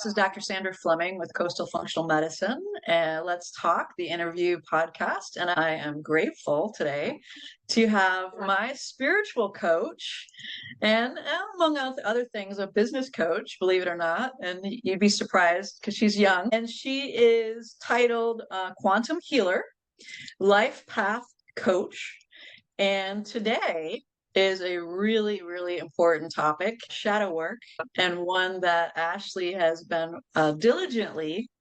This is Dr. Sandra Fleming with Coastal Functional Medicine, and Let's Talk, the interview podcast. And I am grateful today to have my spiritual coach and among other things, a business coach, believe it or not. And you'd be surprised because she's young. And she is titled Quantum Healer, Life Path Coach. And today is a really, really important topic, shadow work, and one that Ashley has been diligently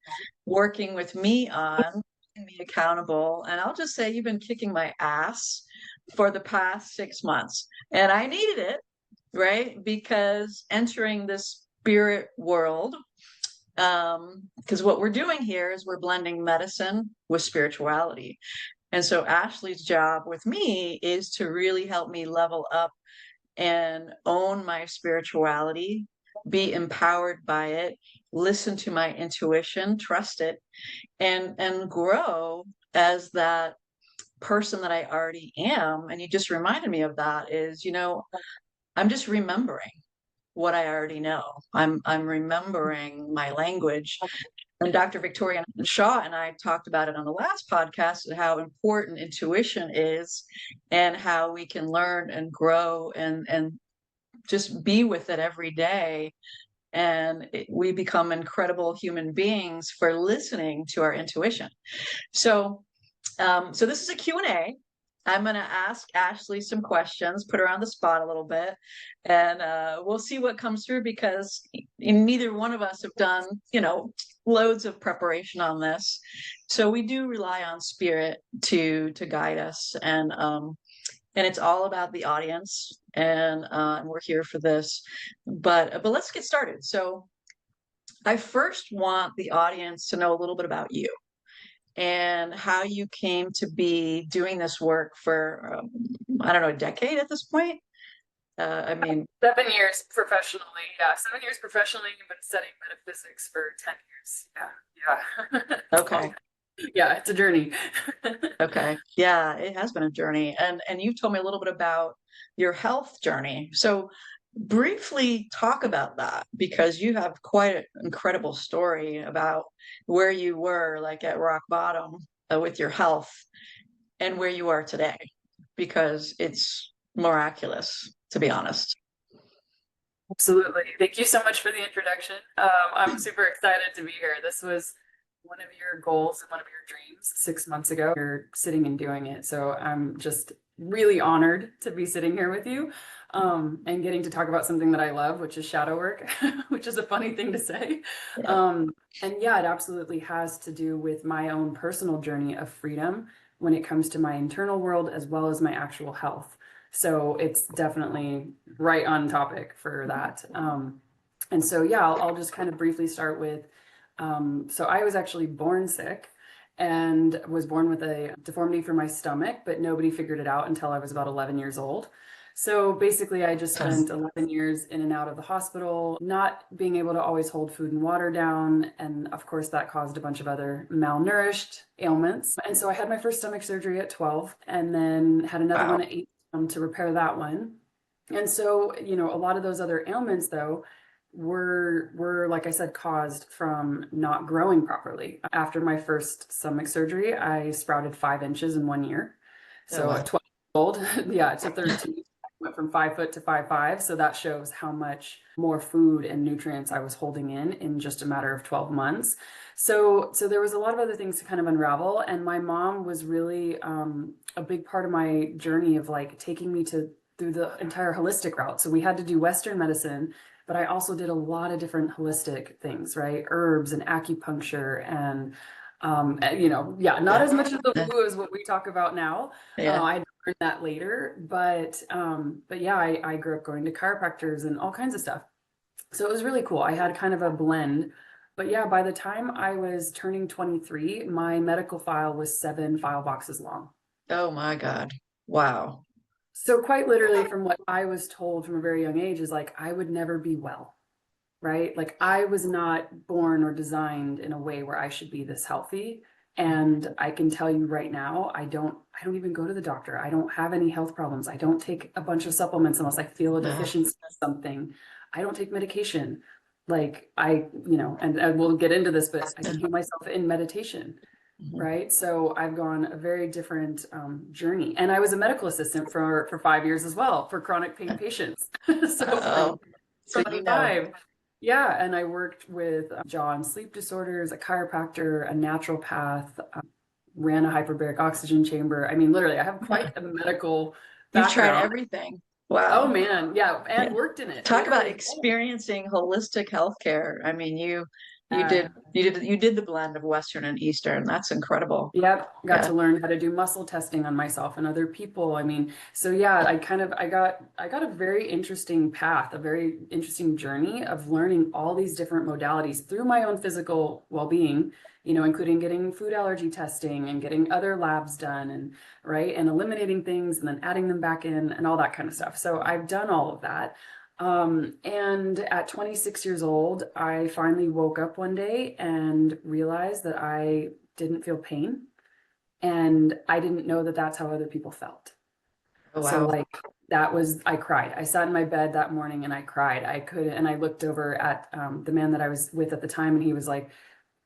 working with me on, keeping me accountable. And I'll just say you've been kicking my ass for the past 6 months. And I needed it, right? Because entering this spirit world, because what we're doing here is we're blending medicine with spirituality. And so Ashley's job with me is to really help me level up and own my spirituality, be empowered by it, listen to my intuition, trust it, and grow as that person that I already am. And you just reminded me of that is, I'm just remembering what I already know. I'm remembering my language. And Dr. Victoria Shaw and I talked about it on the last podcast, how important intuition is and how we can learn and grow and just be with it every day. And we become incredible human beings for listening to our intuition. So this is a Q&A. I'm going to ask Ashley some questions, put her on the spot a little bit, and we'll see what comes through because neither one of us have done, loads of preparation on this. So we do rely on spirit to guide us, and it's all about the audience, and we're here for this. But let's get started. So I first want the audience to know a little bit about you and how you came to be doing this work for, I don't know, a decade at this point? 7 years professionally. Yeah, 7 years professionally, but studying metaphysics for 10 years. Yeah. Okay. Yeah, it's a journey. Okay. Yeah, it has been a journey. And you told me a little bit about your health journey. So briefly talk about that because you have quite an incredible story about where you were like at rock bottom with your health and where you are today, because it's miraculous, to be honest. Absolutely. Thank you so much for the introduction. I'm super excited to be here. This was one of your goals and one of your dreams 6 months ago. You're sitting and doing it. So I'm just really honored to be sitting here with you and getting to talk about something that I love, which is shadow work, which is a funny thing to say. Yeah. And yeah, it absolutely has to do with my own personal journey of freedom when it comes to my internal world as well as my actual health. So it's definitely right on topic for that. And so, yeah, I'll just kind of briefly start with, so I was actually born sick and was born with a deformity for my stomach, but nobody figured it out until I was about 11 years old. So basically, I just spent 11 years in and out of the hospital, not being able to always hold food and water down. And of course, that caused a bunch of other malnourished ailments. And so I had my first stomach surgery at 12 and then had another one at 8 to repair that one. And so, a lot of those other ailments, though, were like I said, caused from not growing properly. After my first stomach surgery, I sprouted 5 inches in 1 year. So at 12 years old, yeah, to 13, I went from 5 foot to 5'5". So that shows how much more food and nutrients I was holding in just a matter of 12 months. So there was a lot of other things to kind of unravel. And my mom was really a big part of my journey of like taking me through the entire holistic route. So we had to do Western medicine, but I also did a lot of different holistic things, right? Herbs and acupuncture and, not as much of the woo as what we talk about now. Yeah. I learned that later, but yeah, I grew up going to chiropractors and all kinds of stuff. So it was really cool. I had kind of a blend, but yeah, by the time I was turning 23, my medical file was 7 file boxes long. Oh my God. Wow. So quite literally from what I was told from a very young age is like, I would never be well, right? Like I was not born or designed in a way where I should be this healthy. And I can tell you right now, I don't even go to the doctor. I don't have any health problems. I don't take a bunch of supplements unless I feel a deficiency in something. I don't take medication. Like and we'll get into this, but I can heal myself in meditation. Mhm. Right. So I've gone a very different journey. And I was a medical assistant for 5 years as well for chronic pain patients. So Oh, so from you know. five. Yeah. And I worked with jaw and sleep disorders, a chiropractor, a naturopath, ran a hyperbaric oxygen chamber. I mean, literally, I have quite a medical You've tried background. everything. Oh Wow. man. Yeah. Yeah. And worked in it Talk about literally. experiencing holistic healthcare. I mean, you Uh, did you did the blend of Western and Eastern. That's incredible. Yep, got Yeah. to learn how to do muscle testing on myself and other people. I mean, so yeah, I got a very interesting path, a very interesting journey of learning all these different modalities through my own physical well-being, including getting food allergy testing and getting other labs done and right and eliminating things and then adding them back in and all that kind of stuff. So I've done all of that. And at 26 years old, I finally woke up one day and realized that I didn't feel pain. And I didn't know that that's how other people felt. Oh, So wow. like I cried. I sat in my bed that morning and I cried. I couldn't, and I looked over at the man that I was with at the time and he was like,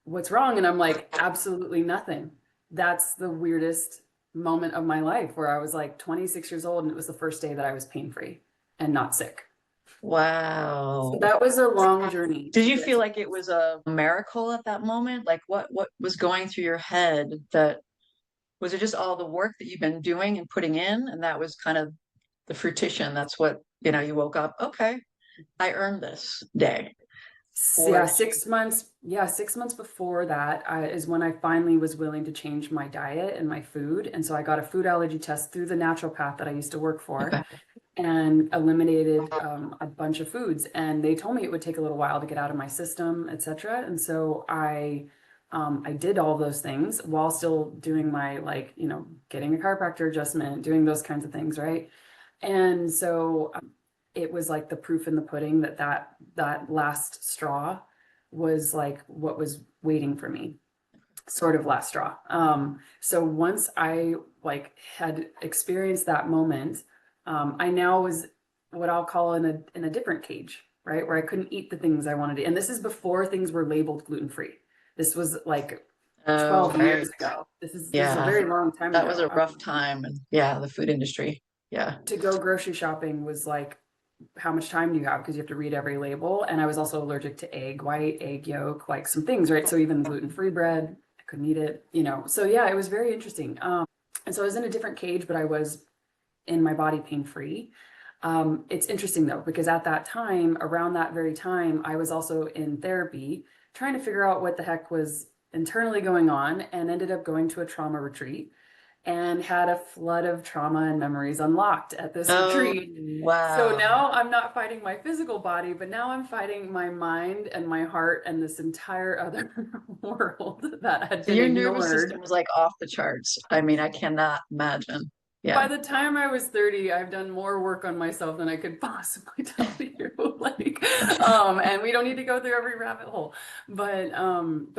"What's wrong?" And I'm like, "Absolutely nothing." That's the weirdest moment of my life where I was like 26 years old and it was the first day that I was pain free and not sick. So Wow. that was a long journey Did to you get feel to. like it was a miracle at that moment? Like what was going through your head that was it just all the work that you've been doing and putting in and that was kind of the fruition? That's what, you woke up, okay, I earned this day. Or Yeah, 6 months. Yeah, 6 months before that is when I finally was willing to change my diet and my food. And so I got a food allergy test through the naturopath that I used to work for okay. and eliminated a bunch of foods. And they told me it would take a little while to get out of my system, etc. And so I did all those things while still doing my like, getting a chiropractor adjustment, doing those kinds of things, right? And so it was like the proof in the pudding that last straw was like what was waiting for me, sort of last straw. So once I like had experienced that moment, I now was what I'll call in a different cage, right? Where I couldn't eat the things I wanted to. And this is before things were labeled gluten-free. This was like Oh, 12 right. years ago. This is a Yeah, very long time that was ago. a rough time. And yeah, the food industry. Yeah. To go grocery shopping was like, how much time do you have? Because you have to read every label. And I was also allergic to egg white, egg yolk, like some things, right? So even gluten-free bread, I couldn't eat it. So yeah, it was very interesting. And so I was in a different cage, but I was in my body pain-free. It's interesting though, because at that time, around that very time, I was also in therapy, trying to figure out what the heck was internally going on, and ended up going to a trauma retreat and had a flood of trauma and memories unlocked at this Oh, retreat. So wow. now I'm not fighting my physical body, but now I'm fighting my mind and my heart and this entire other world that had So been your nervous system ignored. was like off the charts. I mean, I cannot imagine. By Yeah. the time I was 30, I've done more work on myself than I could possibly tell you. And we don't need to go through every rabbit hole. But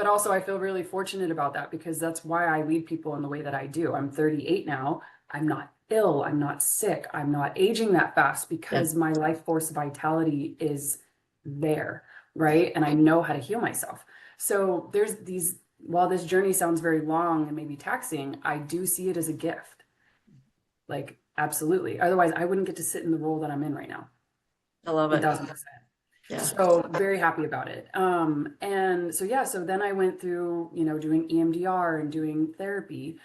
also I feel really fortunate about that because that's why I lead people in the way that I do. I'm 38 now. I'm not ill. I'm not sick. I'm not aging that fast Yeah. because my life force vitality is there, right? And I know how to heal myself. So while this journey sounds very long and maybe taxing, I do see it as a gift. Like, absolutely. Otherwise, I wouldn't get to sit in the role that I'm in right now. I love it. 1000%. Yeah. So very happy about it. And so yeah, so then I went through, doing EMDR and doing therapy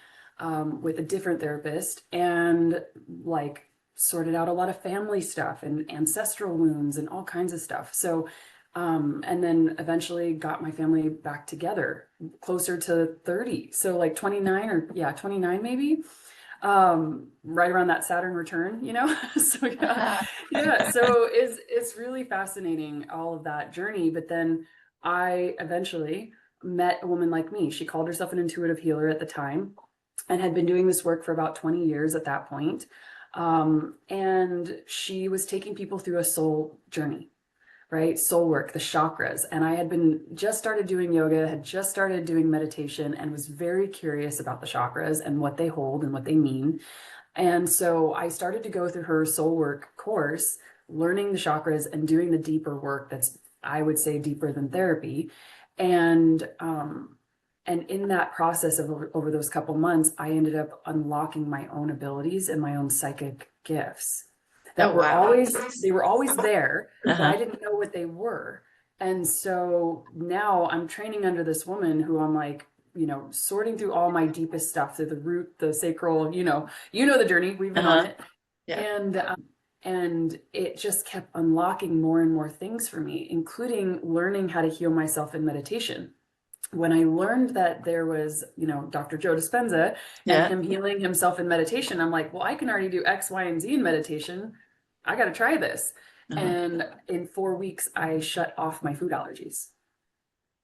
with a different therapist and like sorted out a lot of family stuff and ancestral wounds and all kinds of stuff. So and then eventually got my family back together closer to 30. So like 29 or yeah, 29 maybe right around that Saturn return. So yeah, so it's really fascinating all of that journey. But then I eventually met a woman like me. She called herself an intuitive healer at the time and had been doing this work for about 20 years at that point. And she was taking people through a soul journey, right? Soul work, the chakras. And I had been just started doing yoga, had just started doing meditation, and was very curious about the chakras and what they hold and what they mean. And so I started to go through her soul work course, learning the chakras and doing the deeper work that's I would say deeper than therapy. And and in that process of over those couple months, I ended up unlocking my own abilities and my own psychic gifts Oh, that were wow. always there, but Uh-huh. I didn't know what they were. And so now I'm training under this woman who I'm like, sorting through all my deepest stuff, through the root, the sacral, the journey, we've been on Uh-huh. it. Yeah. And it just kept unlocking more and more things for me, including learning how to heal myself in meditation. When I learned that there was, Dr. Joe Dispenza and Yeah. him healing himself in meditation, I'm like, well, I can already do X, Y, and Z in meditation. I got to try this. Uh-huh. And in 4 weeks, I shut off my food allergies.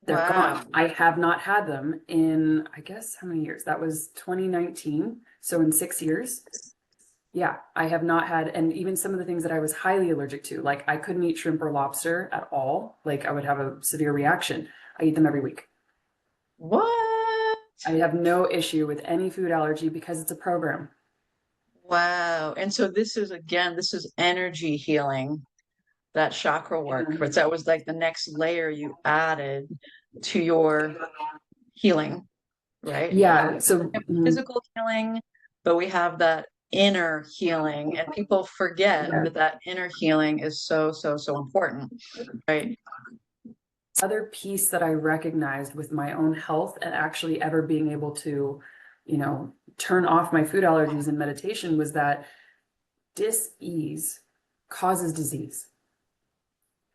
They're Wow. gone. I have not had them in, I guess, how many years? That was 2019. So in 6 years, yeah, I have not had, and even some of the things that I was highly allergic to, like I couldn't eat shrimp or lobster at all. Like I would have a severe reaction. I eat them every week. What? I have no issue with any food allergy because it's a program. Wow. And so this is again, this is energy healing, that chakra work. Yeah. But that was like the next layer you added to your healing, right? Yeah. So, We have physical healing, but we have that inner healing, and people forget yeah. that that inner healing is so, so, so important, right? Other piece that I recognized with my own health and actually ever being able to, turn off my food allergies in meditation was that dis-ease causes disease.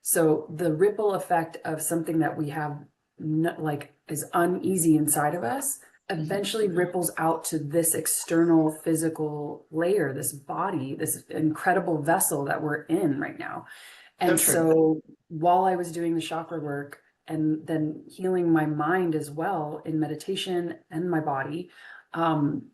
So the ripple effect of something that we have like is uneasy inside of us eventually ripples out to this external physical layer, this body, this incredible vessel that we're in right now. So And true. so while I was doing the chakra work and then healing my mind as well in meditation and my body, um,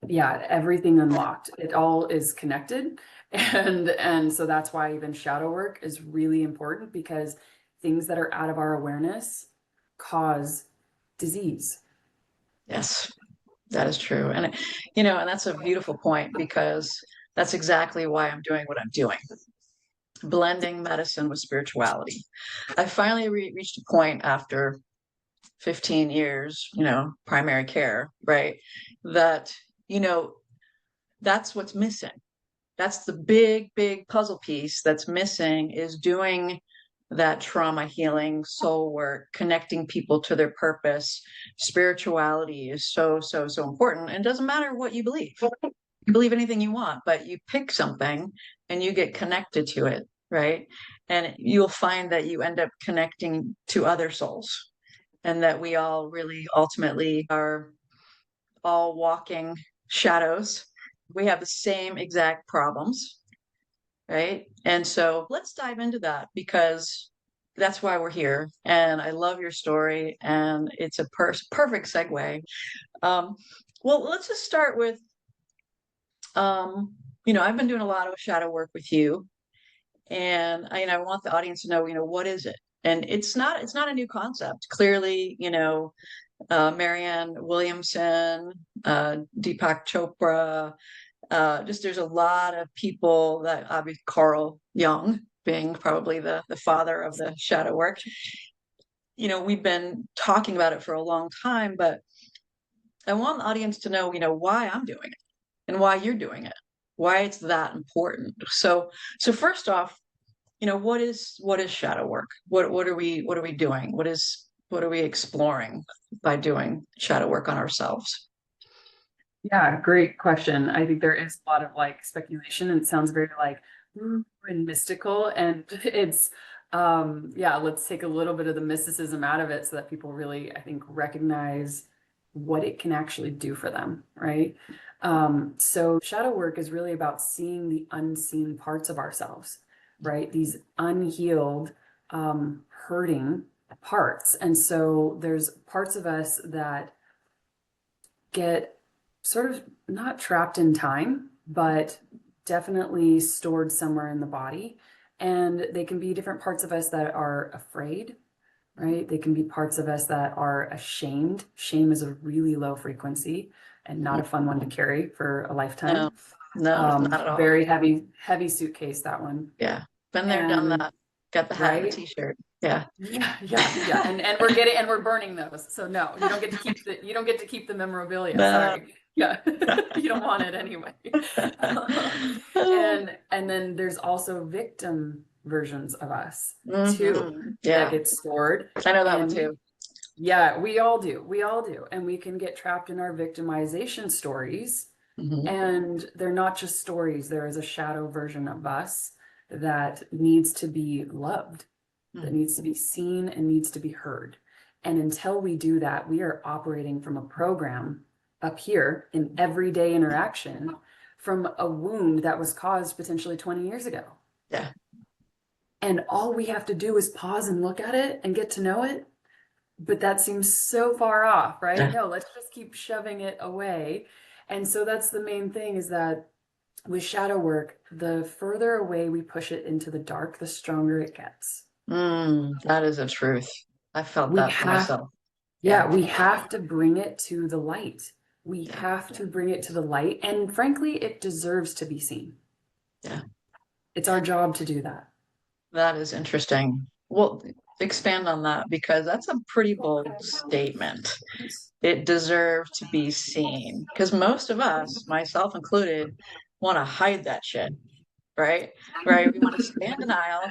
yeah, everything unlocked. It all is connected. And so that's why even shadow work is really important, because things that are out of our awareness cause disease. Yes, that is true. And that's a beautiful point, because that's exactly why I'm doing what I'm doing, blending medicine with spirituality. I finally reached a point after 15 years, primary care, right? That, you know, that's what's missing. That's the big, big puzzle piece that's missing, is doing that trauma healing, soul work, connecting people to their purpose. Spirituality is so, so, so important. And it doesn't matter what you believe. You believe anything you want, but you pick something and you get connected to it, right? And you'll find that you end up connecting to other souls, and that we all really ultimately are all walking shadows. We have the same exact problems, right? And so let's dive into that, because that's why we're here. And I love your story, and it's a perfect segue. Um, well, let's just start with, I've been doing a lot of shadow work with you, and I want the audience to know, what is it? And it's not a new concept. Clearly, Marianne Williamson, Deepak Chopra, just there's a lot of people that obviously Carl Jung being probably the father of the shadow work. We've been talking about it for a long time, but I want the audience to know, why I'm doing it and why you're doing it, why it's that important. So first off, what is shadow work? What are we doing? What are we exploring by doing shadow work on ourselves? Yeah, great question. I think there is a lot of like speculation, and it sounds very like ooh, and mystical. And it's yeah, let's take a little bit of the mysticism out of it so that people really, I think, recognize what it can actually do for them, right? So shadow work is really about seeing the unseen parts of ourselves, right? These unhealed, hurting parts. And so there's parts of us that get sort of not trapped in time, but definitely stored somewhere in the body. And they can be different parts of us that are afraid, right? They can be parts of us that are ashamed. Shame is a really low frequency and not a fun one to carry for a No, lifetime. no, not at all. Very heavy, heavy suitcase, that one. Yeah, been there, done And that. Got the hat and the t-shirt. Yeah. Yeah. And we're burning those. So no, you don't get to keep the memorabilia. No. Sorry. Yeah. You don't want it anyway. And then there's also victim versions of us too that get stored. I know that one too. Yeah, we all do. We all do. And we can get trapped in our victimization stories. And they're not just stories. There is a shadow version of us that needs to be loved, that needs to be seen and needs to be heard. And until we do that, we are operating from a program up here in everyday interaction from a wound that was caused potentially 20 years ago. Yeah. And all we have to do is pause and look at it and get to know it. But that seems so far off, right? No, let's just keep shoving it away. And so that's the main thing, is that with shadow work, the further away we push it into the dark, the stronger it gets. That is a truth. I felt that for myself. Yeah, we have to bring it to the light. We have to bring it to the light. And frankly, it deserves to be seen. Yeah. It's our job to do that. That is interesting. Well, expand on that, because that's a pretty bold statement. It deserves to be seen, because most of us, myself included, want to hide that shit, right? We want to stay in denial.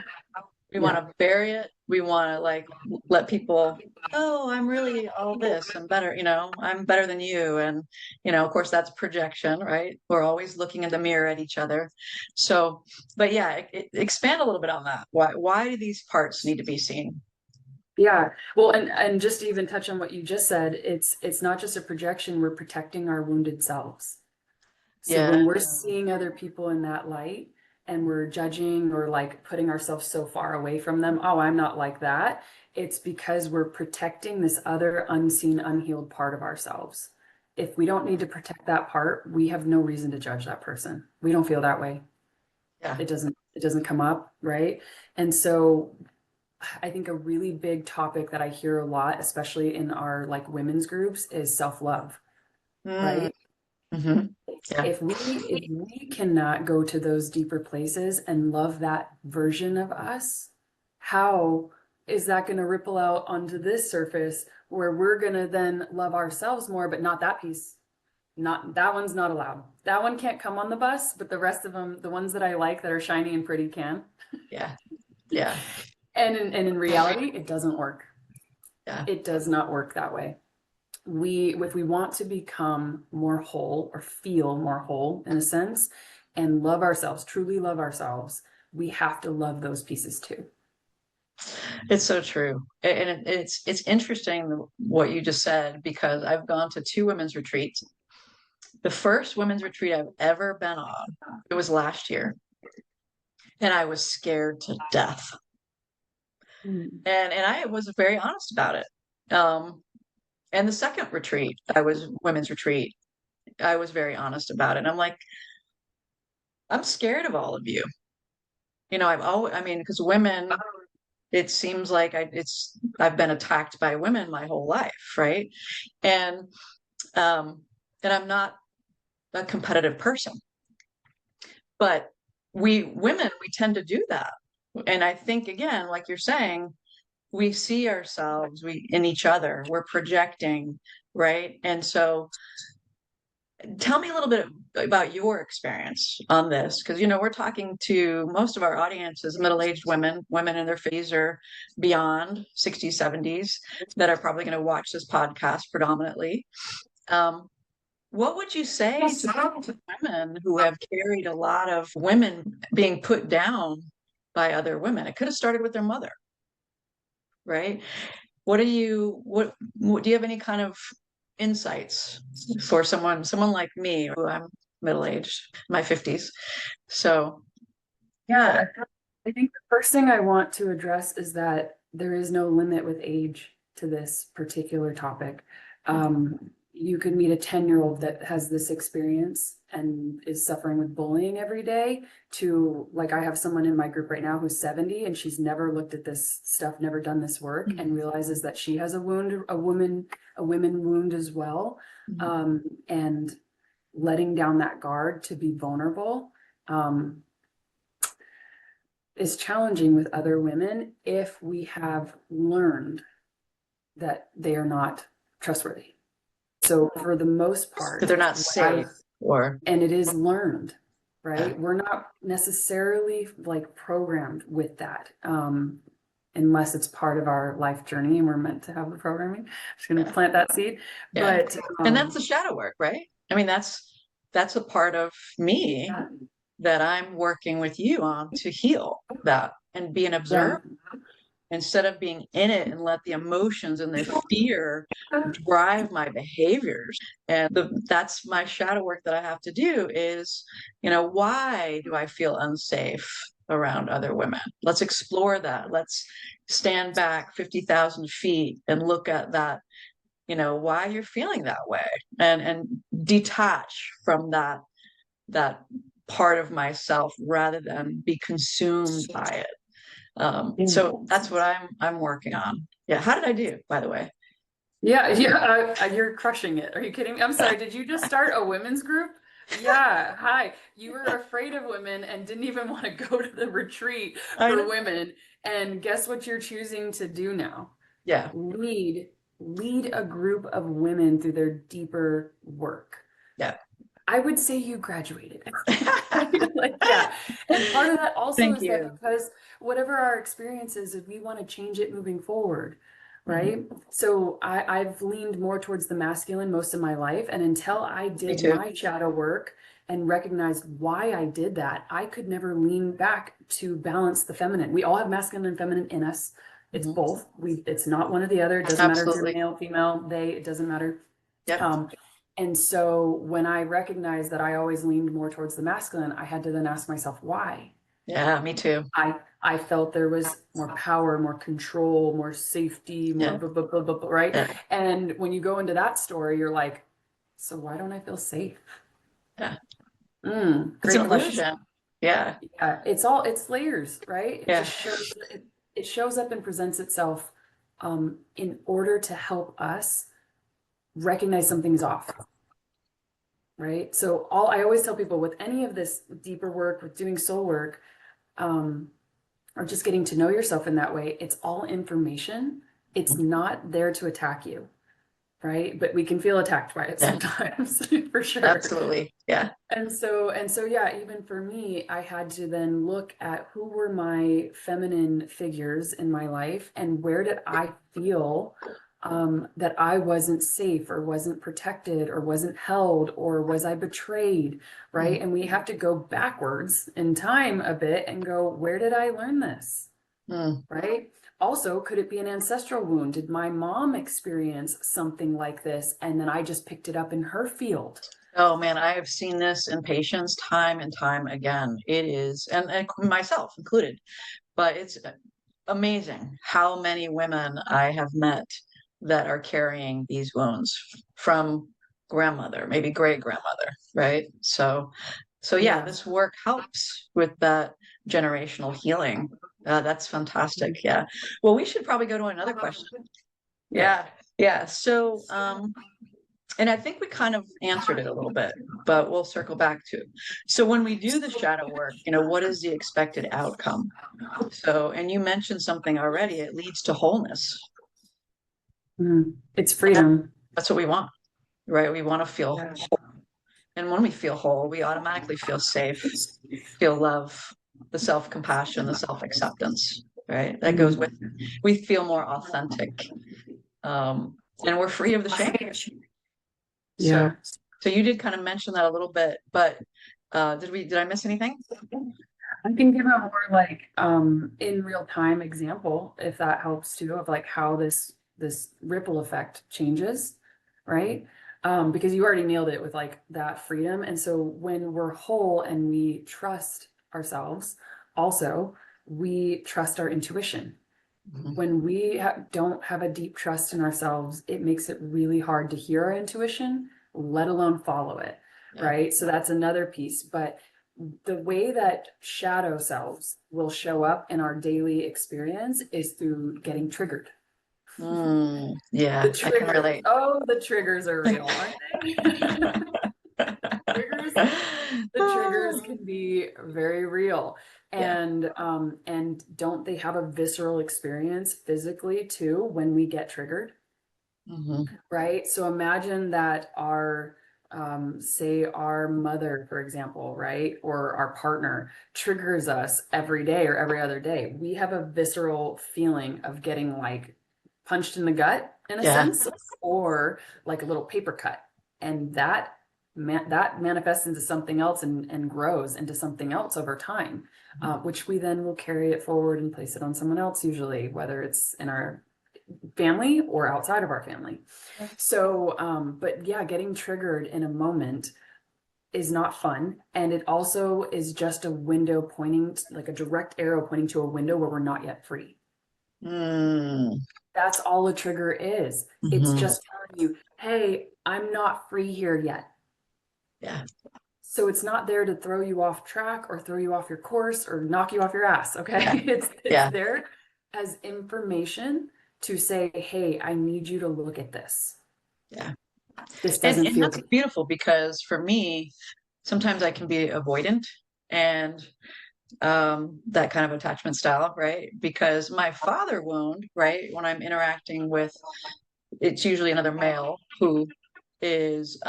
We want to bury it. We want to like let people, oh, I'm really all this. I'm better, I'm better than you. And, of course, that's projection, right? We're always looking in the mirror at each other. So, but yeah, expand a little bit on that. Why do these parts need to be seen? Yeah. Well, and just to even touch on what you just said, it's not just a projection, we're protecting our wounded selves. So when we're seeing other people in that light and we're judging or like putting ourselves so far away from them, oh, I'm not like that. It's because we're protecting this other unseen, unhealed part of ourselves. If we don't need to protect that part, we have no reason to judge that person. We don't feel that way. Yeah. It doesn't come up, right? And so I think a really big topic that I hear a lot, especially in our like women's groups, is self-love, right? Yeah. If we cannot go to those deeper places and love that version of us, how is that going to ripple out onto this surface where we're going to then love ourselves more, but not that piece? Not that one's not allowed. That one can't come on the bus, but the rest of them, the ones that I like that are shiny and pretty, can. Yeah. Yeah. And in reality, it doesn't work. Yeah. It does not work that way. If we want to become more whole or feel more whole in a sense and love ourselves, truly love ourselves, we have to love those pieces too. It's so true. And it's interesting what you just said, because I've gone to 2 women's retreats. The first women's retreat I've ever been on, it was last year, and I was scared to death. And I was very honest about it. And the second retreat, women's retreat, I was very honest about it. And I'm like, I'm scared of all of you. Because women, it seems like I've been attacked by women my whole life, right? And I'm not a competitive person, but we women, we tend to do that. And I think, again, like you're saying, we see ourselves in each other, we're projecting, right? And so tell me a little bit about your experience on this, because we're talking to most of our audience is middle-aged women in their 50s or beyond, 60s, 70s, that are probably going to watch this podcast predominantly. What would you say to women who have carried a lot of women being put down by other women? It could have started with their mother, right? What do you have any kind of insights for someone like me, who I'm middle-aged, my 50s? So yeah, I think the first thing I want to address is that there is no limit with age to this particular topic. You could meet a 10-year-old that has this experience and is suffering with bullying every day, to like, I have someone in my group right now who's 70 and she's never looked at this stuff, never done this work, and realizes that she has a wound, a women wound as well. And letting down that guard to be vulnerable. is challenging with other women if we have learned that they are not trustworthy. So for the most part, That they're not safe or and it is learned, right? yeah. We're not necessarily like programmed with that, unless it's part of our life journey and we're meant to have the programming. I'm just going to plant that seed. Yeah. But And that's the shadow work, right? I mean, that's a part of me yeah, that I'm working with you on to heal that and be an yeah, observer instead of being in it and let the emotions and the fear drive my behaviors. And that's my shadow work that I have to do is, why do I feel unsafe around other women? Let's explore that. Let's stand back 50,000 feet and look at that, why you're feeling that way and detach from that part of myself rather than be consumed by it. So that's what I'm working on. Yeah. How did I do, by the way? yeah. You're crushing it. Are you kidding me? I'm sorry. Did you just start a women's group? Yeah. Hi. You were afraid of women and didn't even want to go to the retreat I for know. women. And guess what you're choosing to do now? Yeah. Lead a group of women through their deeper work. Yeah. I would say you graduated. Like, yeah. And part of that also Thank is that you. because whatever our experience is, if we want to change it moving forward, Mhm. right? So I've leaned more towards the masculine most of my life. And until I Me did too. my shadow work and recognized why I did that, I could never lean back to balance the feminine. We all have masculine and feminine in us. It's Mhm. both. It's not one or the other. It doesn't matter if you're Absolutely. male, female, they, it doesn't matter. Yep. Um, and so when I recognized that I always leaned more towards the masculine, I had to then ask myself why. Yeah, me too. I felt there was more power, more control, more safety, more Yeah. blah, blah, blah, blah, blah, right? Yeah. And when you go into that story, you're like, so why don't I feel safe? Yeah. It's Great an question. illusion. Yeah. Yeah, it's layers, right? It Yeah. just shows it shows up and presents itself in order to help us recognize something's off. Right. So I always tell people with any of this deeper work, with doing soul work, or just getting to know yourself in that way, it's all information. It's not there to attack you, right? But we can feel attacked by it Yeah. sometimes, for sure. Absolutely. Yeah. And so, yeah, even for me, I had to then look at who were my feminine figures in my life and where did I feel that I wasn't safe or wasn't protected or wasn't held or was I betrayed, Mhm. right? And we have to go backwards in time a bit and go, where did I learn this, Mm. right? Also, could it be an ancestral wound? Did my mom experience something like this and then I just picked it up in her field? Oh man, I have seen this in patients time and time again. It is, and myself included, but it's amazing how many women I have met that are carrying these wounds from grandmother, maybe great grandmother, right? So yeah, Yeah. this work helps with that generational healing. That's fantastic. Yeah. Well, we should probably go to another question. Yeah. Yeah. Yeah. So, and I think we kind of answered it a little bit, but we'll circle back to it. So when we do the shadow work, what is the expected outcome? So, and you mentioned something already, it leads to wholeness. It's And freedom. that's what we want, right? We want to feel Yeah. whole. And when we feel whole, we automatically feel safe, feel love, the self-compassion, the self-acceptance, right? That goes with, we feel more authentic. And we're free of the shame. So, Yeah. so you did kind of mention that a little bit, but did I miss anything? I can give a more like in real time example if that helps too of like how this ripple effect changes, right? Because you already nailed it with like that freedom. And so when we're whole and we trust ourselves, also we trust our intuition. Mhm. When we don't have a deep trust in ourselves, it makes it really hard to hear our intuition, let alone follow it, Yeah. right? So that's another piece. But the way that shadow selves will show up in our daily experience is through getting triggered. The Yeah, I can triggers. relate. Oh, the triggers are real, aren't they? triggers, the triggers can be very real. Yeah. And don't they have a visceral experience physically too when we get triggered? Hmm. Right? So imagine that our, say our mother, for example, right? Or our partner triggers us every day or every other day. We have a visceral feeling of getting like punched in the gut in a Yeah. sense, or like a little paper cut. And that manifests into something else and grows into something else over time, which we then will carry it forward and place it on someone else, usually, whether it's in our family or outside of our family. So, but yeah, getting triggered in a moment is not fun. And it also is just a window pointing, like a direct arrow pointing to a window where we're not yet free. Mm. That's all a trigger is. It's Hmm. just telling you, hey, I'm not free here yet. Yeah. So it's not there to throw you off track or throw you off your course or knock you off your ass. Okay. Yeah. It's Yeah. there as information to say, hey, I need you to look at this. Yeah. This And doesn't and feel that's good. beautiful because for me, sometimes I can be avoidant and that kind of attachment style, right? Because my father wound, right, when I'm interacting with, it's usually another male who is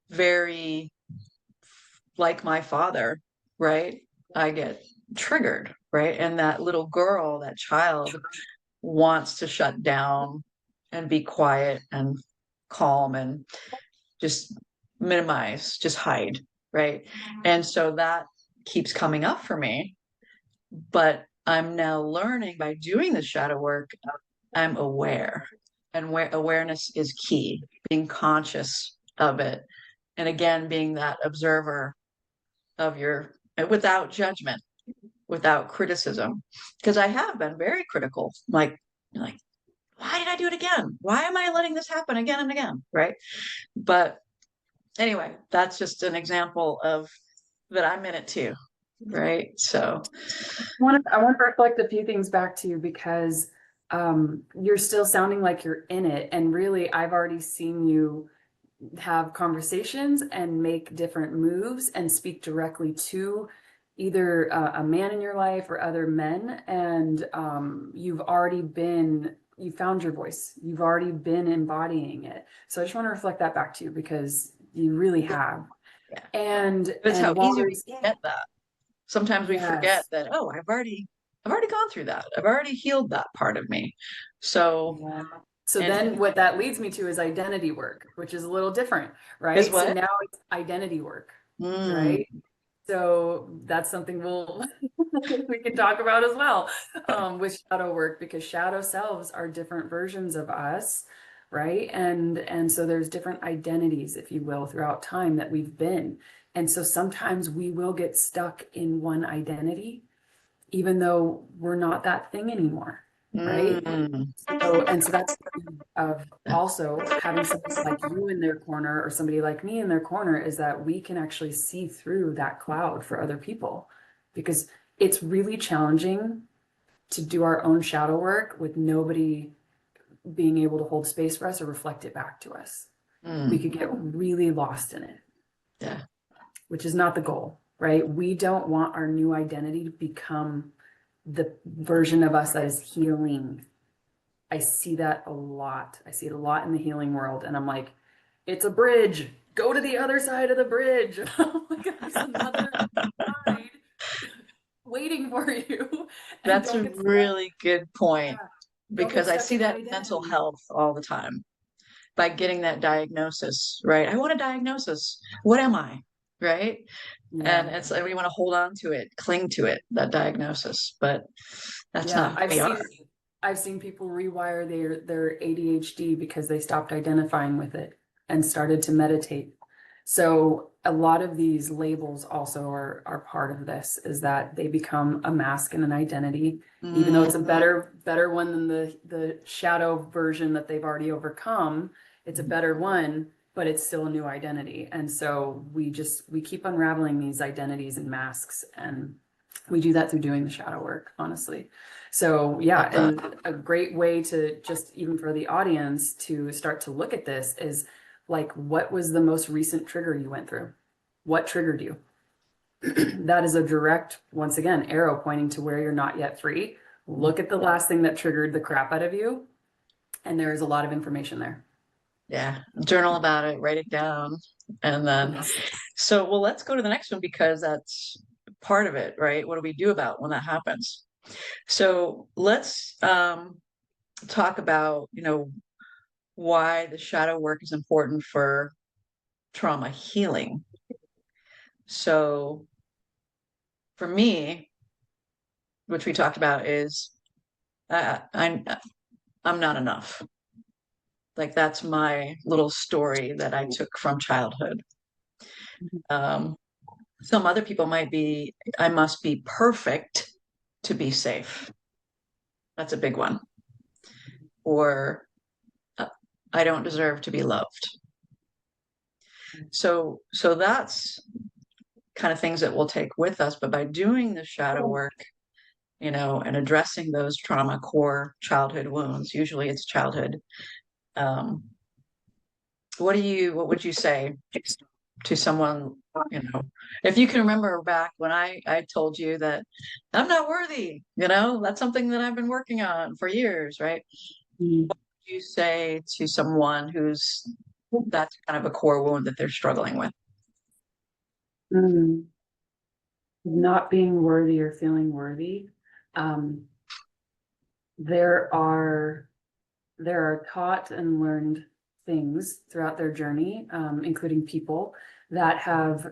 very like my father, right? I get triggered, right? And that little girl, that child wants to shut down and be quiet and calm and just minimize, just hide, right? And so that keeps coming up for me. But I'm now learning by doing the shadow work, I'm aware. And where awareness is key, being conscious of it. And again, being that observer of your, without judgment, without criticism. Because I have been very critical, like, why did I do it again? Why am I letting this happen again and again? Right. But anyway, that's just an example of that I'm in it too. Right. So, I want to reflect a few things back to you because you're still sounding like you're in it. And really, I've already seen you have conversations and make different moves and speak directly to either a man in your life or other men. And you found your voice. You've already been embodying it. So I just want to reflect that back to you because you really have. yeah. But it's And how while easy we there's, get that. Sometimes we forget yes. that, oh, I've already gone through that. I've already healed that part of me. So, Yeah. So and then what that leads me to is identity work, which is a little different, is right? So what? now it's identity work, Mm, right? So that's something we can talk about as well, with shadow work, because shadow selves are different versions of us, right? And so there's different identities, if you will, throughout time that we've been. And so sometimes we will get stuck in one identity, even though we're not that thing anymore, right? mm. So that's of also having somebody like you in their corner or somebody like me in their corner, is that we can actually see through that cloud for other people, because it's really challenging to do our own shadow work with nobody being able to hold space for us or reflect it back to us. We Mm. could get really lost in it, Yeah. which is not the goal, right? We don't want our new identity to become the version of us that is healing. I see that a lot. I see it a lot in the healing world. And I'm like, it's a bridge. Go to the other side of the bridge. Oh my God, there's another side waiting for you. And That's don't a get stuck. really good point Yeah. Don't get because I stuck see in that that in mental identity. health all the time by getting that diagnosis, right? I want a diagnosis. What am I? Right. Yeah. And it's like we want to hold on to it, cling to it, that diagnosis, but that's Yeah. not who we are. I've seen people rewire their ADHD because they stopped identifying with it and started to meditate. So a lot of these labels also are part of this, is that they become a mask and an identity, even though Mm, it's a better one than the shadow version that they've already overcome. It's a better one, but it's still a new identity. And so we keep unraveling these identities and masks, and we do that through doing the shadow work, honestly. So love yeah, that. and a great way to, just even for the audience to start to look at this, is Like, what was the most recent trigger you went through? What triggered you? That is a direct, once again, arrow pointing to where you're not yet free. Look at the last thing that triggered the crap out of you, and there is a lot of information there. Yeah. Journal about it, write it down. And then, Yes. so, well, let's go to the next one because that's part of it, right? What do we do about when that happens? So let's talk about, why the shadow work is important for trauma healing. So for me, which we talked about, is I'm not enough. Like that's my little story that I took from childhood. Um, some other people might be, I must be perfect to be safe. That's a big one. Or uh, I don't deserve to be loved. So that's kind of things that we'll take with us. But by doing the shadow work, and addressing those trauma core childhood wounds, usually it's childhood. Um, what would you say to someone, if you can remember back when I told you that I'm not worthy, that's something that I've been working on for years, right? Mm. What would you say to someone that's kind of a core wound that they're struggling with? Mm. Not being worthy or feeling worthy. Um, there are taught and learned things throughout their journey, including people that have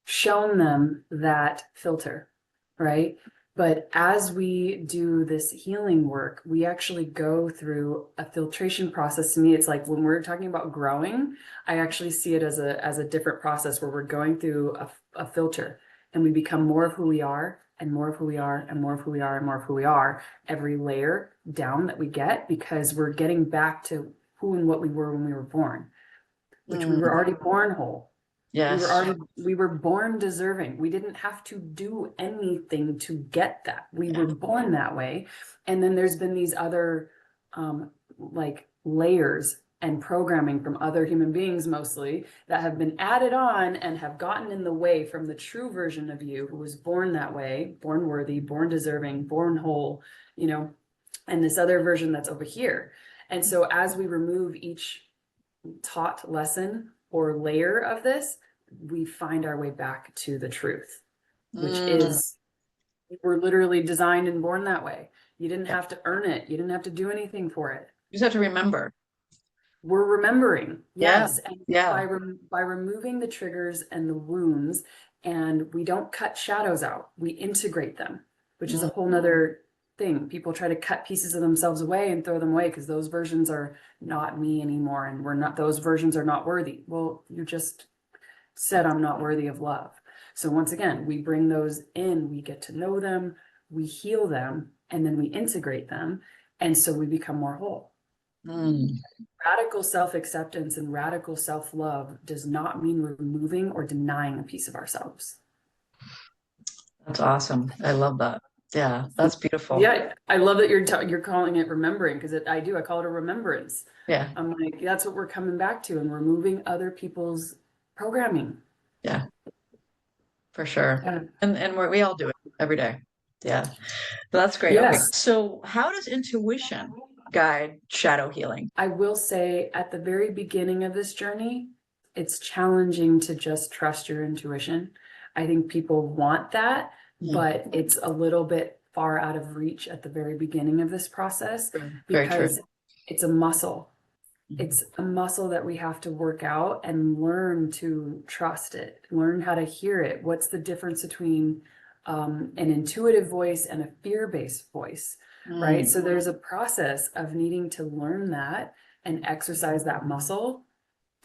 shown them that filter, right? But as we do this healing work, we actually go through a filtration process. To me, it's like when we're talking about growing, I actually see it as a different process where we're going through a filter, and we become more of who we are and more of who we are and more of who we are and more of who we are every layer down that we get, because we're getting back to who and what we were when we were born, which we were already born whole. Yes. We were born deserving. We didn't have to do anything to get that. We Yeah. were born that way. And then there's been these other like layers and programming from other human beings mostly that have been added on and have gotten in the way from the true version of you who was born that way, born worthy, born deserving, born whole, and this other version that's over here. And so as we remove each taught lesson or layer of this, we find our way back to the truth, which Mm, is we're literally designed and born that way. You didn't yeah. have to earn it. You didn't have to do anything for it. You just have to remember. We're remembering, Yeah. yes, and Yeah. by removing the triggers and the wounds, and we don't cut shadows out, we integrate them, which is a Mm, whole nother thing. People try to cut pieces of themselves away and throw them away because those versions are not me anymore, and those versions are not worthy. Well, you just said I'm not worthy of love. So once again, we bring those in, we get to know them, we heal them, and then we integrate them, and so we become more whole. mm. Radical self-acceptance and radical self-love does not mean removing or denying a piece of ourselves. That's awesome. I love that. Yeah, that's beautiful. Yeah, I love that you're calling it remembering, because I call it a remembrance. Yeah. I'm like, that's what we're coming back to, and removing other people's programming. Yeah, for sure. Yeah. And we all do it every day. Yeah. That's great. Okay. Yes. So how does intuition guide shadow healing? I will say at the very beginning of this journey, it's challenging to just trust your intuition. I think people want that, Mm, but it's a little bit far out of reach at the very beginning of this process very true. because it's a muscle. Mhm. It's a muscle that we have to work out and learn to trust it, learn how to hear it. What's the difference between an intuitive voice and a fear-based voice, right? Mm, So there's a process of needing to learn that and exercise that muscle.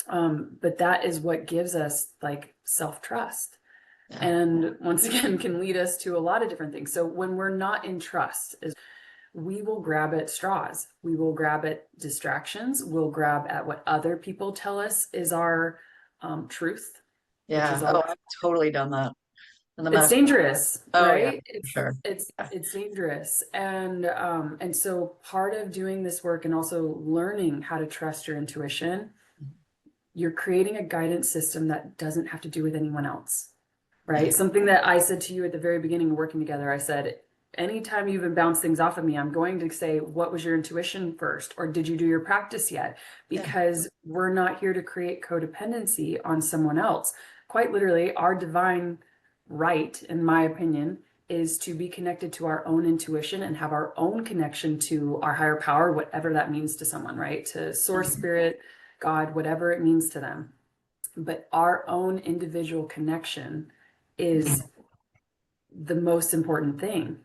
But that is what gives us like self-trust. yeah. And once again, can lead us to a lot of different things. So when we're not in trust, we will grab at straws. We will grab at distractions. We'll grab at what other people tell us is our truth, which Yeah. is Oh, all. I've totally done that in the It's medicine. dangerous, Oh yeah, right? for sure. Yeah. It's dangerous, and so part of doing this work and also learning how to trust your intuition you're creating a guidance system that doesn't have to do with anyone else, right? Something that I said to you at the very beginning of working together, I said, anytime you even bounce things off of me, I'm going to say, what was your intuition first? Or did you do your practice yet? Because we're not here to create codependency on someone else. Quite literally, our divine right, in my opinion, is to be connected to our own intuition and have our own connection to our higher power, whatever that means to someone, right? To source, spirit, God, whatever it means to them. But our own individual connection is the most important thing.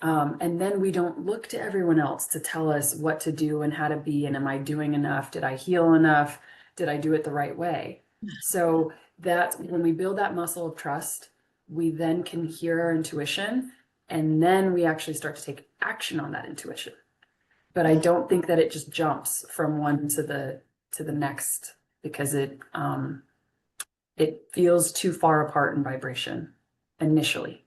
And then we don't look to everyone else to tell us what to do and how to be. And am I doing enough? Did I heal enough? Did I do it the right way? So that's when we build that muscle of trust, we then can hear our intuition, and then we actually start to take action on that intuition. But I don't think that it just jumps from one to the next, because it feels too far apart in vibration initially.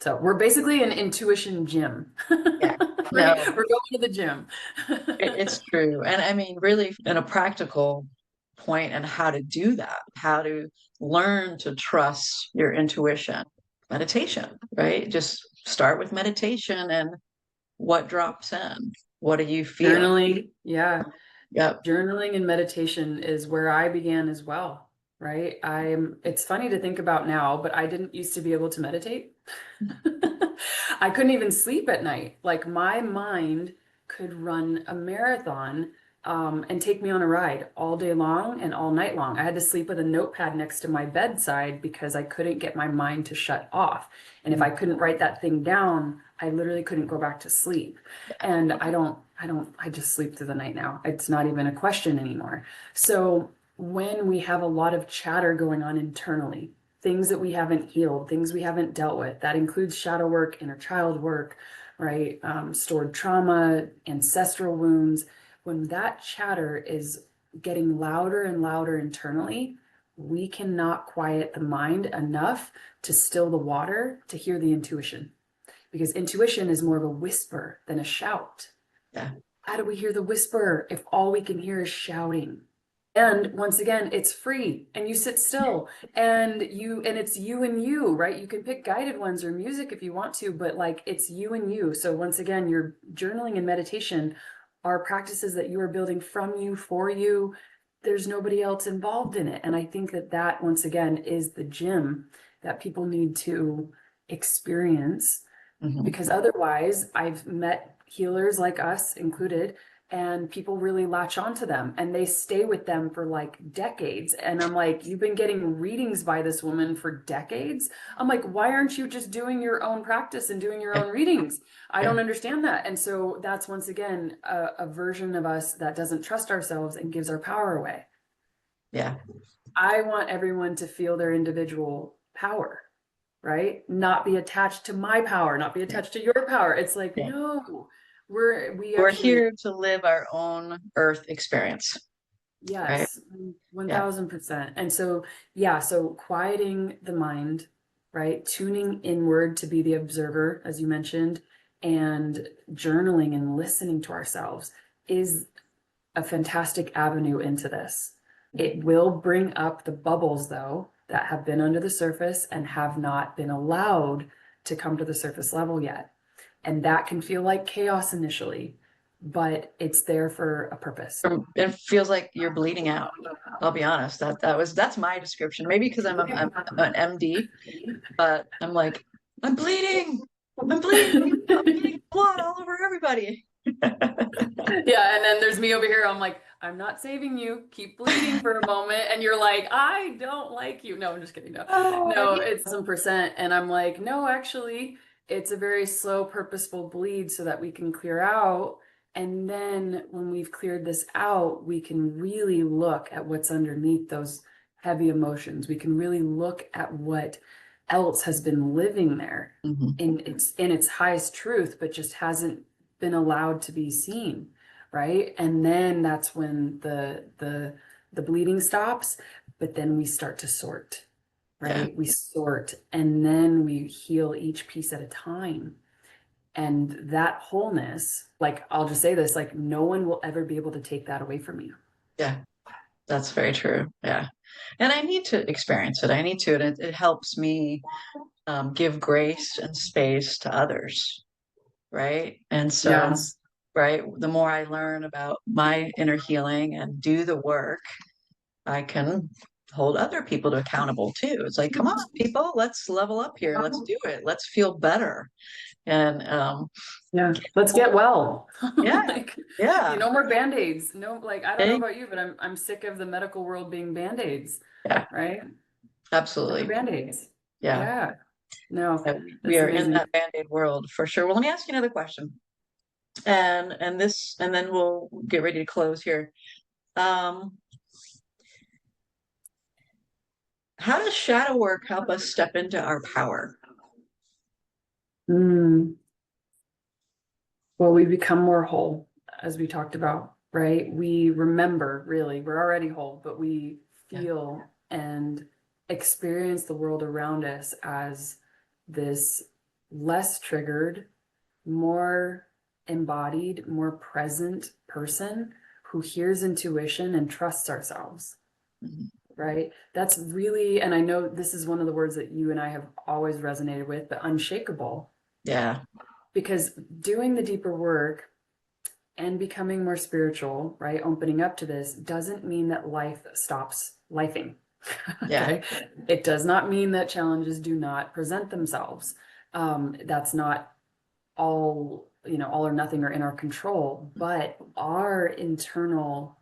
So we're basically an intuition gym. Yeah. We're No, going to the gym. it's true. And I mean, really, in a practical point, and how to do that, how to learn to trust your intuition. Meditation, right? Just start with meditation and what drops in. What do you feel? Journaling, yeah. Yep. Journaling and meditation is where I began as well, right? It's funny to think about now, but I didn't used to be able to meditate. I couldn't even sleep at night. Like my mind could run a marathon and take me on a ride all day long and all night long. I had to sleep with a notepad next to my bedside because I couldn't get my mind to shut off. And if I couldn't write that thing down, I literally couldn't go back to sleep. And I just sleep through the night now. It's not even a question anymore. So when we have a lot of chatter going on internally, things that we haven't healed, things we haven't dealt with, that includes shadow work, inner child work, right? Stored trauma, ancestral wounds. When that chatter is getting louder and louder internally, we cannot quiet the mind enough to still the water to hear the intuition. Because intuition is more of a whisper than a shout. Yeah. How do we hear the whisper if all we can hear is shouting? And once again, it's free and you sit still and it's you and you, right? You can pick guided ones or music if you want to, but like it's you and you. So once again, your journaling and meditation are practices that you are building from you, for you. There's nobody else involved in it. And I think that once again is the gym that people need to experience, because otherwise I've met healers like us included, and people really latch onto them and they stay with them for like decades. And I'm like, you've been getting readings by this woman for decades. I'm like, why aren't you just doing your own practice and doing your own readings? I don't understand that. And so that's once again a version of us that doesn't trust ourselves and gives our power away. Yeah. I want everyone to feel their individual power, right? Not be attached to my power, not be attached to your power. It's like, no, We're here to live our own earth experience. yes, right? 1000%. And so, yeah, so quieting the mind, right? Tuning inward to be the observer, as you mentioned, and journaling and listening to ourselves is a fantastic avenue into this. It will bring up the bubbles, though, that have been under the surface and have not been allowed to come to the surface level yet. And that can feel like chaos initially, but it's there for a purpose. It feels like you're bleeding out. I'll be honest. That's my description. Maybe because I'm an MD, but I'm like, I'm bleeding. I'm getting blood all over everybody. Yeah, and then there's me over here. I'm like, I'm not saving you. Keep bleeding for a moment. And you're like, I don't like you. No, I'm just kidding. No, it's some percent. And I'm like, no, actually, it's a very slow, purposeful bleed so that we can clear out. And then when we've cleared this out, we can really look at what's underneath those heavy emotions. We can really look at what else has been living there in its highest truth, but just hasn't been allowed to be seen, right? And then that's when the bleeding stops, but then we start to sort, right? We sort and then we heal each piece at a time. And that wholeness, like I'll just say this, like no one will ever be able to take that away from you. Yeah. That's very true. Yeah. And I need to experience it. I need to, and it helps me give grace and space to others. Right. And so, Yes. right, the more I learn about my inner healing and do the work, I can hold other people to accountable too. It's like, come on, people, let's level up here. Let's do it. Let's feel better. And Yeah, let's get well. yeah, Like, yeah, no more band-aids. No, like, I don't know eh, about you, but I'm sick of the medical world being band-aids, yeah, right? No more absolutely. band-aids. Yeah. Yeah. No, Yeah, we that's are in amazing. that band-aid world for sure. Well, let me ask you another question. And then we'll get ready to close here. Um, how does shadow work help us step into our power? Mm. Well, we become more whole, as we talked about, right? We remember, really, we're already whole, but we Yeah. feel and experience the world around us as this less triggered, more embodied, more present person who hears intuition and trusts ourselves, Mhm. right? That's really, and I know this is one of the words that you and I have always resonated with, but unshakable, Yeah. because doing the deeper work and becoming more spiritual, right? Opening up to this doesn't mean that life stops lifing. Yeah. Okay. It does not mean that challenges do not present themselves. That's not all, all or nothing or in our control, but our internal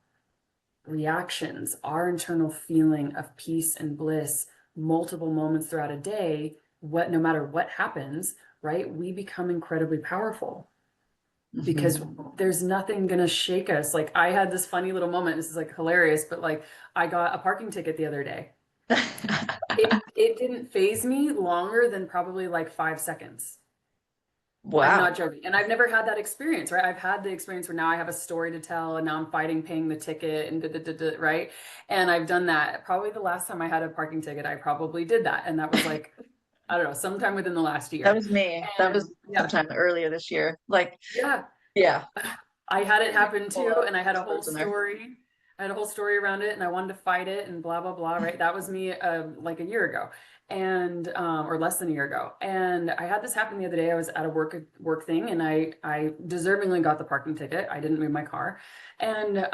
reactions, our internal feeling of peace and bliss, multiple moments throughout a day, no matter what happens, right? We become incredibly powerful because Mhm. there's nothing gonna shake us. Like, I had this funny little moment. This is like hilarious, but like, I got a parking ticket the other day. It didn't phase me longer than probably like 5 seconds. I'm Wow. not joking. And I've never had that experience, right? I've had the experience where now I have a story to tell and now I'm fighting paying the ticket and right? And I've done that. Probably the last time I had a parking ticket, I probably did that. And that was like, I don't know, sometime within the last That year. was me. That And was yeah, sometime earlier this year. Like, yeah, yeah. I had it happen Full too, of and I had a whole experts in there. story. I had a whole story around it, and I wanted to fight it, and blah blah blah. Right? That was me, like a year ago, and or less than a year ago. And I had this happen the other day. I was at a work thing, and I deservingly got the parking ticket. I didn't move my car, and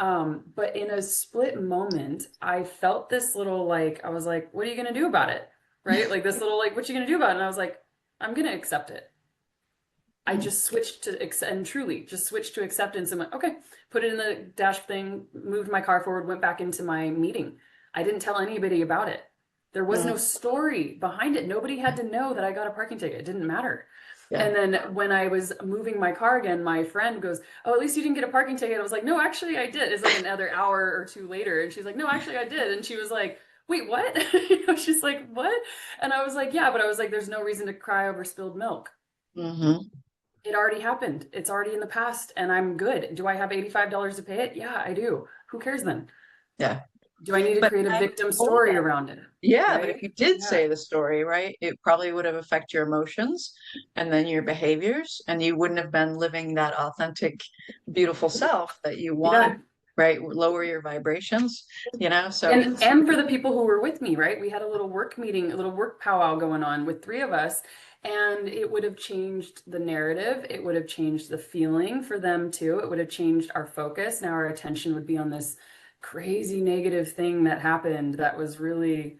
but in a split moment, I felt this little like I was like, "What are you gonna do about it?" Right? Like this little like, "What you gonna do about it?" And I was like, "I'm gonna accept it." I Mm. just switched to and truly just switched to acceptance and went, okay, put it in the dash thing, moved my car forward, went back into my meeting. I didn't tell anybody about it. There was Mm. no story behind it. Nobody had to know that I got a parking ticket. It didn't matter. Yeah. And then when I was moving my car again, my friend goes, "Oh, at least you didn't get a parking ticket." I was like, "No, actually I did." It's like another hour or two later. And she's like, "No, actually I did." And she was like, "Wait, what?" She's like, "What?" And I was like, "Yeah," but I was like, "There's no reason to cry over spilled milk. Hmm. It already happened. It's already in the past and I'm good. Do I have $85 to pay it? Yeah, I do. Who cares then? Yeah. Do I need to But create a I victim told story that. around it? Yeah, but if Right? you did Yeah. say the story, right, it probably would have affected your emotions and then your behaviors, and you wouldn't have been living that authentic, beautiful self that you wanted, Yeah. right? Lower your vibrations, so And for the people who were with me, right? We had a little work meeting, a little work powwow going on with three of us, and it would have changed the narrative. It would have changed the feeling for them too. It would have changed our focus. Now our attention would be on this crazy negative thing that happened that was really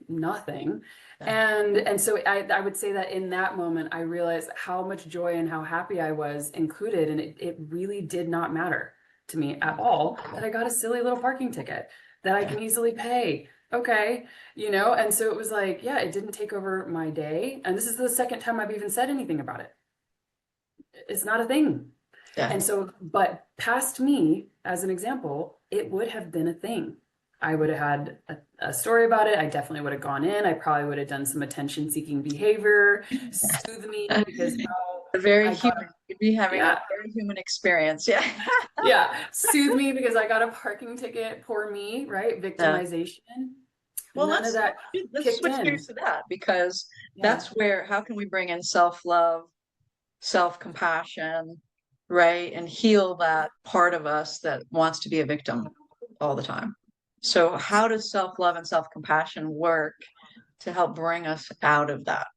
nothing. yeah. And so I would say that in that moment, I realized how much joy and how happy I was included. And it really did not matter to me at all that I got a silly little parking ticket that I Yeah. can easily pay. Okay. And so it was like, yeah, it didn't take over my day. And this is the second time I've even said anything about it. It's not a thing. Yeah. And so, but past me, as an example, it would have been a thing. I would have had a story about it. I definitely would have gone in. I probably would have done some attention seeking behavior, soothe me because now A very I got human. You'd be having a yeah, very human experience. Yeah. yeah, soothe me because I got a parking ticket. Poor me, right? Yeah. Victimization. Well, None of that let's kicked switch gears in. to that because Yeah. that's where how can we bring in self-love, self-compassion, right? And heal that part of us that wants to be a victim all the time. So how does self-love and self-compassion work to help bring us out of that?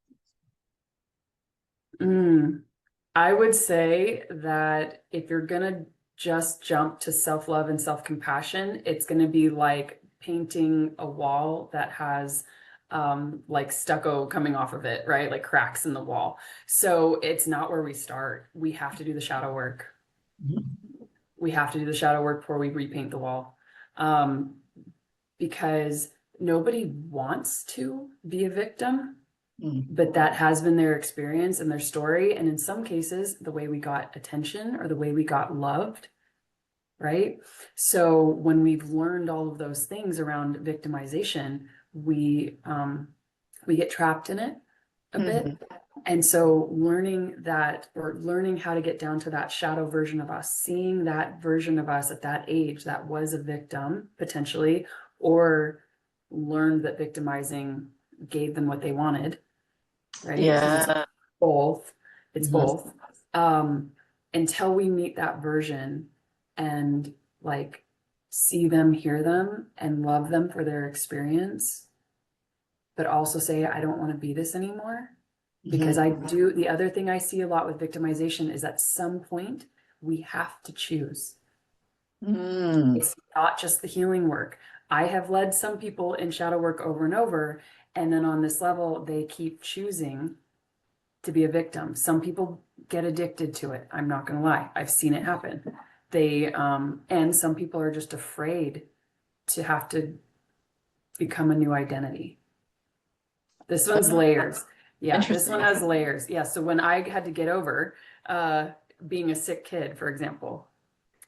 Mm. I would say that if you're gonna just jump to self-love and self-compassion, it's gonna be like painting a wall that has like stucco coming off of it, right? Like cracks in the wall. So it's not where we start. We have to do the shadow work. We have to do the shadow work before we repaint the wall. Um, because nobody wants to be a victim, Mm. but that has been their experience and their story. And in some cases, the way we got attention or the way we got loved, right? So when we've learned all of those things around victimization, we get trapped in it a Mhm. bit. And so learning that, or learning how to get down to that shadow version of us, seeing that version of us at that age that was a victim potentially, or learned that victimizing gave them what they wanted, right? Because it's Yeah. both. It's Mhm. both. Um, until we meet that version and like see them, hear them, and love them for their experience, but also say, I don't want to be this anymore. Because Mhm. I do, the other thing I see a lot with victimization is at some point we have to choose. Mm. It's not just the healing work. I have led some people in shadow work over and over, and then on this level, they keep choosing to be a victim. Some people get addicted to it. I'm not going to lie. I've seen it happen. And some people are just afraid to have to become a new identity. This one's layers. Yeah, this one Interesting. has layers. Yeah, so when I had to get over uh, being a sick kid, for example,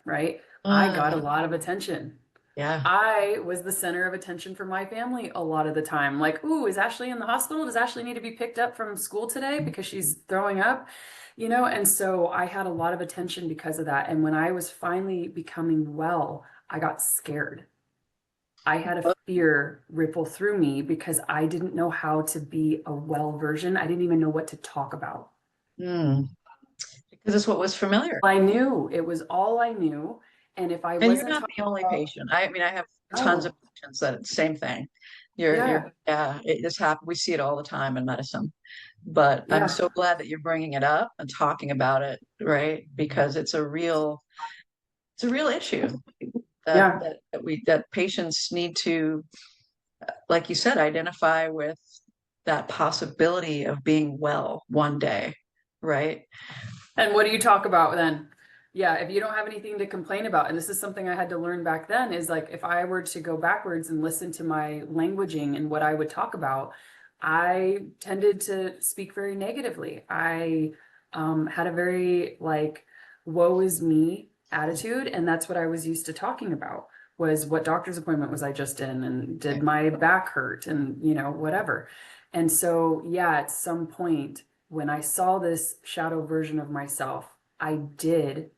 right? I got a Uh, lot of attention. yeah. I was the center of attention for my family a lot of the time. Like, ooh, is Ashley in the hospital? Does Ashley need to be picked up from school today because she's throwing up? You know, and so I had a lot of attention because of that. And when I was finally becoming well, I got scared. I had a fear ripple through me because I didn't know how to be a well version. I didn't even know what to talk about. Mm. Because it's what was familiar. I knew it was all I knew. And if I And you're wasn't not talking the only about, patient. I mean, I have tons of oh, patients that same thing. yeah, Yeah, this happen. We see it all the time in medicine. But I'm yeah, so glad that you're bringing it up and talking about it, right? Because it's a real issue yeah. that patients need to, like you said, identify with that possibility of being well one day, right? And what do you talk about then? Yeah, if you don't have anything to complain about, and this is something I had to learn back then, is like if I were to go backwards and listen to my languaging and what I would talk about, I tended to speak very negatively. I had a very like woe is me attitude, and that's what I was used to talking about was what doctor's appointment was I just in, and did my back hurt, and you know, whatever. And so, yeah, at some point when I saw this shadow version of myself, I did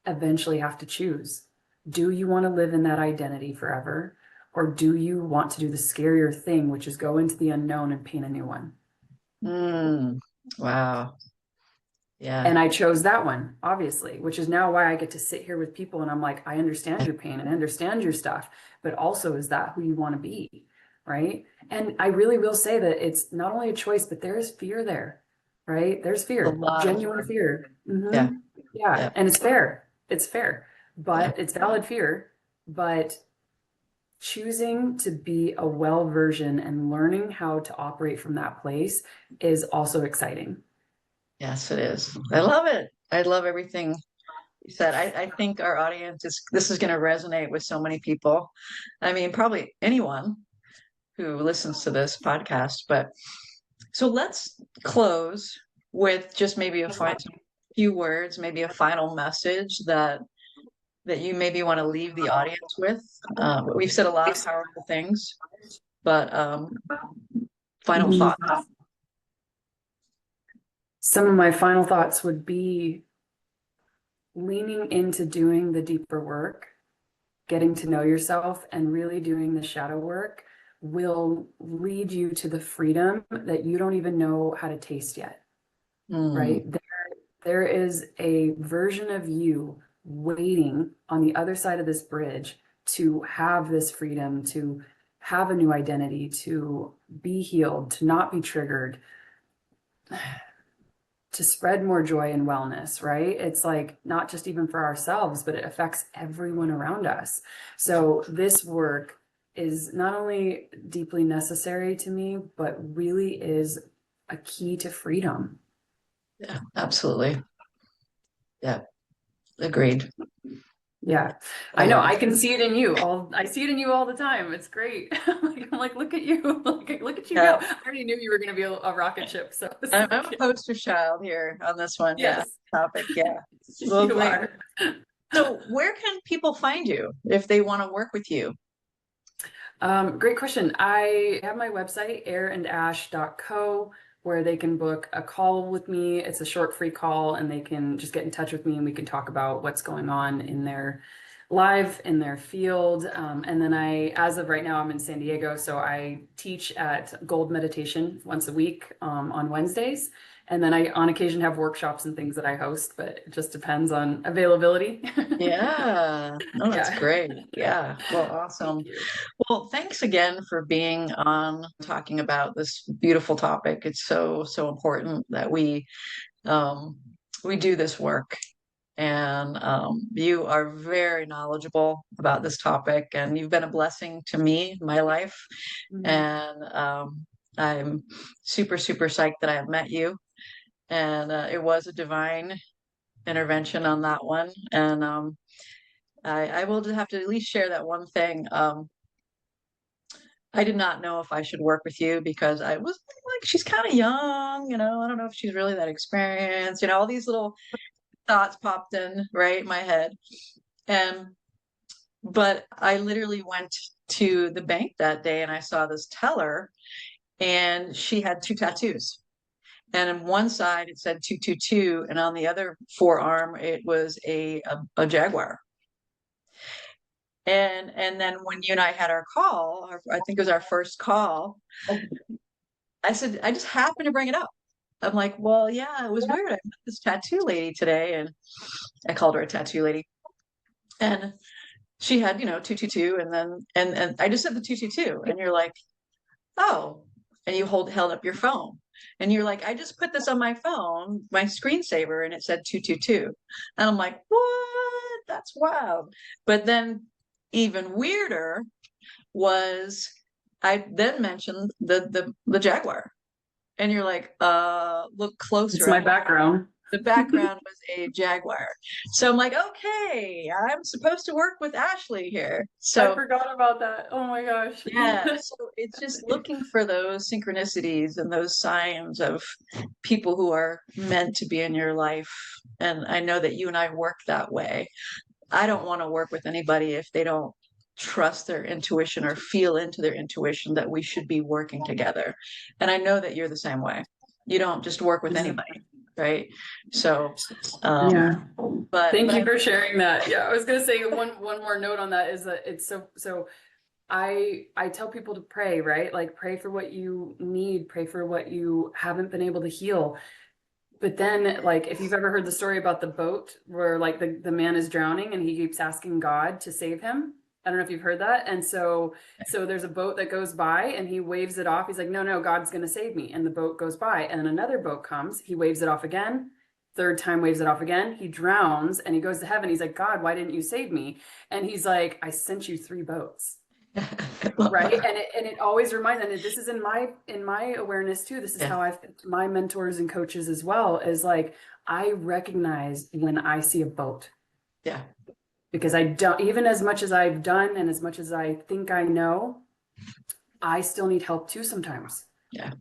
eventually have to choose. Do you want to live in that identity forever? Or do you want to do the scarier thing, which is go into the unknown and paint a new one? Mm, wow. Yeah. And I chose that one, obviously, which is now why I get to sit here with people and I'm like, I understand your pain and I understand your stuff, but also is that who you want to be? Right. And I really will say that it's not only a choice, but there is fear there, right? There's A fear, lot of genuine fear. yeah, Yeah. yeah, And it's fair. It's fair, yeah. but it's valid fear. But choosing to be a well version and learning how to operate from that place is also exciting. Yes, it is. I love it. I love everything you said. I think our audience is this is going to resonate with so many people. I mean, probably anyone who listens to this podcast. But so let's close with just maybe few words, maybe a final message that you maybe want to leave the audience with. We've said a lot of powerful things, but final Mhm. thought. Some of my final thoughts would be leaning into doing the deeper work, getting to know yourself, and really doing the shadow work will lead you to the freedom that you don't even know how to taste yet, Mm, right? There is a version of you waiting on the other side of this bridge to have this freedom, to have a new identity, to be healed, to not be triggered, to spread more joy and wellness, right? It's like not just even for ourselves, but it affects everyone around us. So this work is not only deeply necessary to me, but really is a key to freedom. Yeah, absolutely. Yeah, agreed. Yeah, I know. I can see it in you. I see it in you all the time. It's great. I'm like, look at you. Look at you go. I already knew you were going to be a rocket ship. So I'm a poster child here on this one. yes. Yeah, topic. Yeah. Well, You great. are. So where can people find you if they want to work with you? Great question. I have my website, airandash.co, where they can book a call with me. It's a short free call, and they can just get in touch with me and we can talk about what's going on in their live in their field. And then as of right now, I'm in San Diego, so I teach at Gold Meditation once a week on Wednesdays. And then I, on occasion, have workshops and things that I host, but it just depends on availability. Yeah, no, that's Yeah. great. Yeah, well, awesome. Thank you. Well, thanks again for being on talking about this beautiful topic. It's so, so important that we do this work. And you are very knowledgeable about this topic, and you've been a blessing to me, my life. Mhm. And I'm super, super psyched that I have met you. And it was a divine intervention on that one. And I will just have to at least share that one thing. I did not know if I should work with you because I was like, she's kind of young, you know, I don't know if she's really that experienced, you know, all these little thoughts popped in right in my head. And but I literally went to the bank that day and I saw this teller and she had two tattoos. And on one side it said 222, and on the other forearm it was a jaguar. And then when you and I had our call, I think it was our first call, I said, I just happened to bring it up. I'm like, well, yeah, it was weird. I met this tattoo lady today, and I called her a tattoo lady. And she had, 222, and then and I just said the 222, and you're like, oh, and you held up your phone. And you're like, I just put this on my phone, my screensaver, and it said 222. And I'm like, what? That's wild. But then even weirder was I then mentioned the Jaguar. And you're like, look closer. It's my background. The background was a Jaguar. So I'm like, okay, I'm supposed to work with Ashley here. So I forgot about that. Oh my gosh. yeah, so it's just looking for those synchronicities and those signs of people who are meant to be in your life. And I know that you and I work that way. I don't want to work with anybody if they don't trust their intuition or feel into their intuition that we should be working together. And I know that you're the same way. You don't just work with anybody, right? So, Yeah. but Thank you for sharing that. Yeah, I was gonna say one more note on that is that it's so I tell people to pray, right? Like pray for what you need, pray for what you haven't been able to heal. But then, like, if you've ever heard the story about the boat where like the man is drowning and he keeps asking God to save him. I don't know if you've heard that. And so there's a boat that goes by and he waves it off. He's like, no, God's going to save me. And the boat goes by and another boat comes. He waves it off again. Third time waves it off again. He drowns and he goes to heaven. He's like, God, why didn't you save me? And he's like, I sent you 3 boats. Right. And it always reminds me, and this is in my awareness too. This is how I've my mentors and coaches as well, is like I recognize when I see a boat. Yeah. Because I don't, even as much as I've done and as much as I think I know, I still need help too sometimes. Yeah.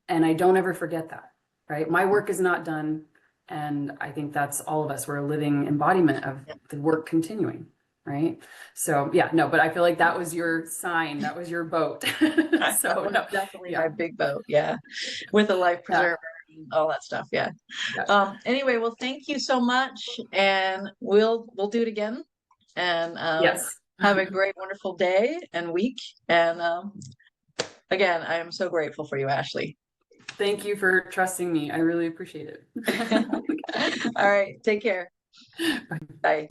And I don't ever forget that. Right. My work is not done. And I think that's all of us. We're a living embodiment of the work continuing. Right. So yeah, no, but I feel like that was your sign. That was your boat. So no, definitely my big boat. Yeah. With a life preserver and all that stuff. Yeah. Anyway, well, thank you so much. And we'll do it again. And yes. Have a great, wonderful day and week. And again, I am so grateful for you, Ashley. Thank you for trusting me. I really appreciate it. All right. Take care. Bye.